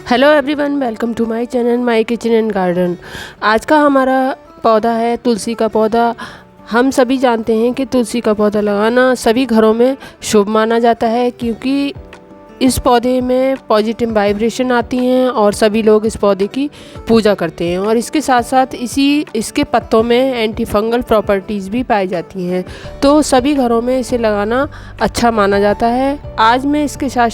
Hello everyone, welcome to my channel my kitchen and garden. आज का हमारा पौधा है तुलसी का पौधा। हम सभी जानते हैं कि तुलसी का पौधा लगाना सभी घरों में शुभ माना जाता है, क्योंकि इस पौधे में पॉजिटिव वाइब्रेशन आती हैं और सभी लोग इस पौधे की पूजा करते हैं। और इसके साथ साथ इसके पत्तों में एंटी फंगल प्रॉपर्टीज़ भी पाई जाती हैं, तो सभी घरों में इसे लगाना अच्छा माना जाता है। आज मैं इसके साथ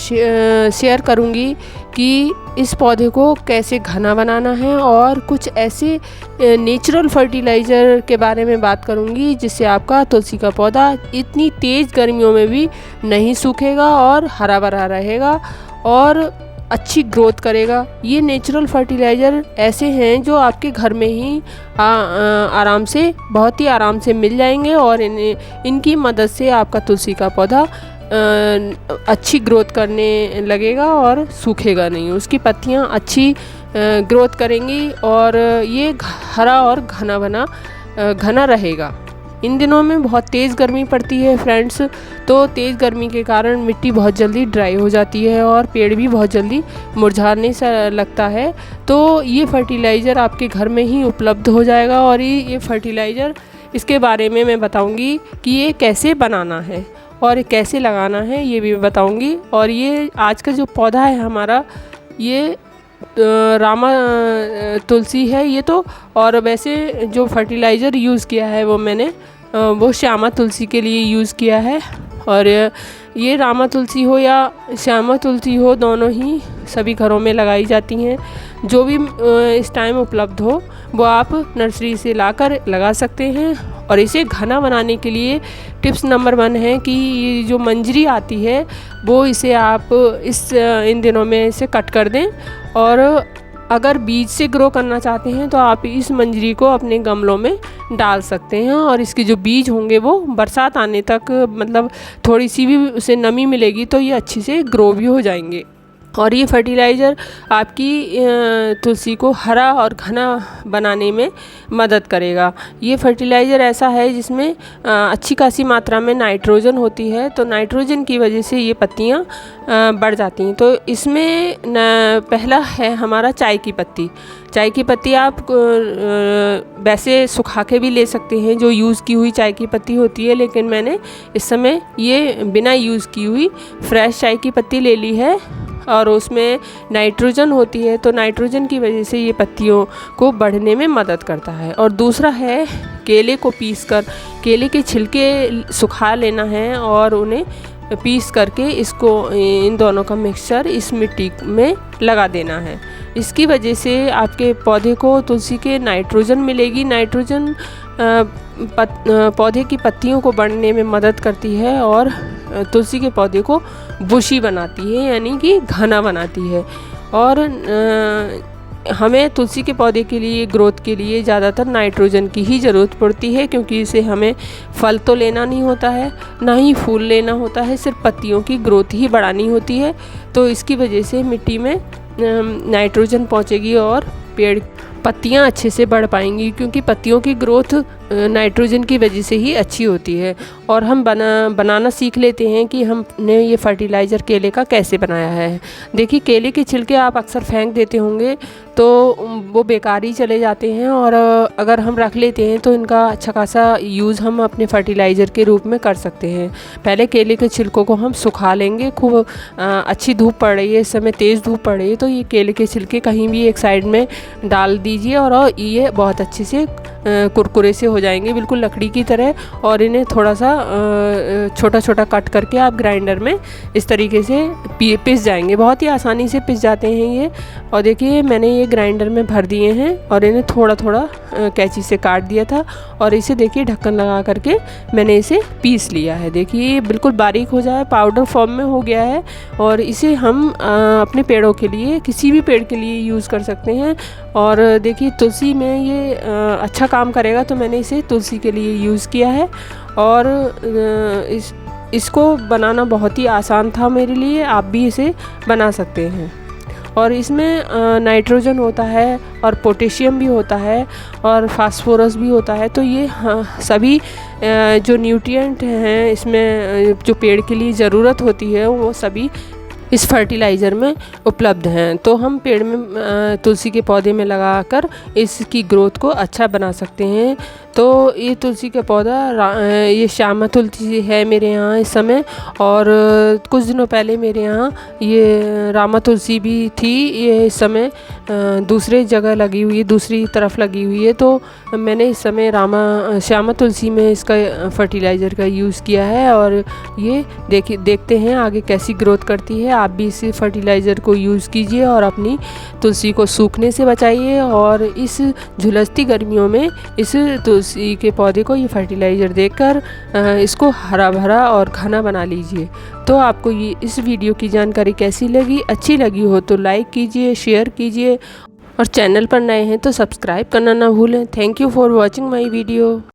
शेयर करूंगी कि इस पौधे को कैसे घना बनाना है और कुछ ऐसे नेचुरल फर्टिलाइज़र के बारे में बात करूंगी जिससे आपका तुलसी का पौधा इतनी तेज़ गर्मियों में भी नहीं सूखेगा और हरा भरा रहेगा और अच्छी ग्रोथ करेगा। ये नेचुरल फर्टिलाइज़र ऐसे हैं जो आपके घर में ही आराम से बहुत ही आराम से मिल जाएंगे और इनकी मदद से आपका तुलसी का पौधा अच्छी ग्रोथ करने लगेगा और सूखेगा नहीं। उसकी पत्तियां अच्छी ग्रोथ करेंगी और ये हरा और घना रहेगा। इन दिनों में बहुत तेज़ गर्मी पड़ती है फ्रेंड्स, तो तेज़ गर्मी के कारण मिट्टी बहुत जल्दी ड्राई हो जाती है और पेड़ भी बहुत जल्दी मुरझाने सा लगता है। तो ये फर्टिलाइज़र आपके घर में ही उपलब्ध हो जाएगा और ये फर्टिलाइज़र इसके बारे में मैं बताऊंगी कि ये कैसे बनाना है और कैसे लगाना है, ये भी बताऊंगी। और ये आज का जो पौधा है हमारा, ये रामा तुलसी है ये तो। और वैसे जो फर्टिलाइज़र यूज़ किया है वो श्यामा तुलसी के लिए यूज़ किया है। और ये रामा तुलसी हो या श्यामा तुलसी हो, दोनों ही सभी घरों में लगाई जाती हैं। जो भी इस टाइम उपलब्ध हो वो आप नर्सरी से लाकर लगा सकते हैं। और इसे घना बनाने के लिए टिप्स नंबर 1 है कि ये जो मंजरी आती है वो इसे आप इन दिनों में इसे कट कर दें। और अगर बीज से ग्रो करना चाहते हैं तो आप इस मंजरी को अपने गमलों में डाल सकते हैं और इसके जो बीज होंगे वो बरसात आने तक, मतलब थोड़ी सी भी उसे नमी मिलेगी तो ये अच्छी से ग्रो भी हो जाएंगे। और ये फर्टिलाइज़र आपकी तुलसी को हरा और घना बनाने में मदद करेगा। ये फर्टिलाइज़र ऐसा है जिसमें अच्छी खासी मात्रा में नाइट्रोजन होती है, तो नाइट्रोजन की वजह से ये पत्तियाँ बढ़ जाती हैं। तो इसमें पहला है हमारा चाय की पत्ती। चाय की पत्ती आप वैसे सुखा के भी ले सकते हैं, जो यूज़ की हुई चाय की पत्ती होती है, लेकिन मैंने इस समय ये बिना यूज़ की हुई फ्रेश चाय की पत्ती ले ली है। और उसमें नाइट्रोजन होती है, तो नाइट्रोजन की वजह से ये पत्तियों को बढ़ने में मदद करता है। और दूसरा है केले को पीसकर, केले के छिलके सुखा लेना है और उन्हें पीस करके इसको, इन दोनों का मिक्सचर इस मिट्टी में लगा देना है। इसकी वजह से आपके पौधे को तुलसी के नाइट्रोजन मिलेगी। नाइट्रोजन पौधे की पत्तियों को बढ़ने में मदद करती है और तुलसी के पौधे को बुशी बनाती है, यानी कि घना बनाती है। और हमें तुलसी के पौधे के लिए, ग्रोथ के लिए ज़्यादातर नाइट्रोजन की ही ज़रूरत पड़ती है, क्योंकि इसे हमें फल तो लेना नहीं होता है, ना ही फूल लेना होता है, सिर्फ पत्तियों की ग्रोथ ही बढ़ानी होती है। तो इसकी वजह से मिट्टी में नाइट्रोजन पहुंचेगी और पत्तियां अच्छे से बढ़ पाएंगी, क्योंकि पत्तियों की ग्रोथ नाइट्रोजन की वजह से ही अच्छी होती है। और हम बनाना सीख लेते हैं कि हमने ये फर्टिलाइज़र केले का कैसे बनाया है। देखिए, केले के छिलके आप अक्सर फेंक देते होंगे तो वो बेकार ही चले जाते हैं, और अगर हम रख लेते हैं तो इनका अच्छा खासा यूज़ हम अपने फर्टिलाइज़र के रूप में कर सकते हैं। पहले केले के छिलकों को हम सुखा लेंगे। खूब अच्छी धूप पड़ रही है इस समय, तेज़ धूप पड़ रही है, तो ये केले के छिलके कहीं भी एक साइड में डाल दीजिए और ये बहुत अच्छे से कुरकुरे से हो जाएंगे, बिल्कुल लकड़ी की तरह। और इन्हें थोड़ा सा छोटा छोटा कट करके आप ग्राइंडर में इस तरीके से पिस जाएंगे। बहुत ही आसानी से पिस जाते हैं ये। और देखिए, मैंने ये ग्राइंडर में भर दिए हैं और इन्हें थोड़ा थोड़ा कैंची से काट दिया था और इसे देखिए ढक्कन लगा करके मैंने इसे पीस लिया है। देखिए, ये बिल्कुल बारीक हो जाए, पाउडर फॉर्म में हो गया है। और इसे हम अपने पेड़ों के लिए, किसी भी पेड़ के लिए यूज़ कर सकते हैं। और देखिए, तुलसी में ये अच्छा काम करेगा, तो मैंने इसे तुलसी के लिए यूज़ किया है। और इसको बनाना बहुत ही आसान था मेरे लिए, आप भी इसे बना सकते हैं। और इसमें नाइट्रोजन होता है और पोटेशियम भी होता है और फास्फोरस भी होता है। तो ये सभी जो न्यूट्रिएंट हैं इसमें जो पेड़ के लिए ज़रूरत होती है वो सभी इस फर्टिलाइज़र में उपलब्ध हैं। तो हम पेड़ में तुलसी के पौधे में लगाकर इसकी ग्रोथ को अच्छा बना सकते हैं। तो ये तुलसी का पौधा ये श्यामा तुलसी है मेरे यहाँ इस समय, और कुछ दिनों पहले मेरे यहाँ ये रामा तुलसी भी थी। ये इस समय दूसरे जगह लगी हुई है, दूसरी तरफ लगी हुई है। तो मैंने इस समय श्यामा तुलसी में इसका फर्टिलाइज़र का यूज़ किया है, और ये देखते हैं आगे कैसी ग्रोथ करती है। आप भी इस फर्टिलाइज़र को यूज़ कीजिए और अपनी तुलसी को सूखने से बचाइए, और इस झुलसती गर्मियों में इस तुलसी के पौधे को ये फर्टिलाइज़र देकर इसको हरा भरा और घना बना लीजिए। तो आपको ये इस वीडियो की जानकारी कैसी लगी? अच्छी लगी हो तो लाइक कीजिए, शेयर कीजिए, और चैनल पर नए हैं तो सब्सक्राइब करना ना भूलें। Thank you for watching my video.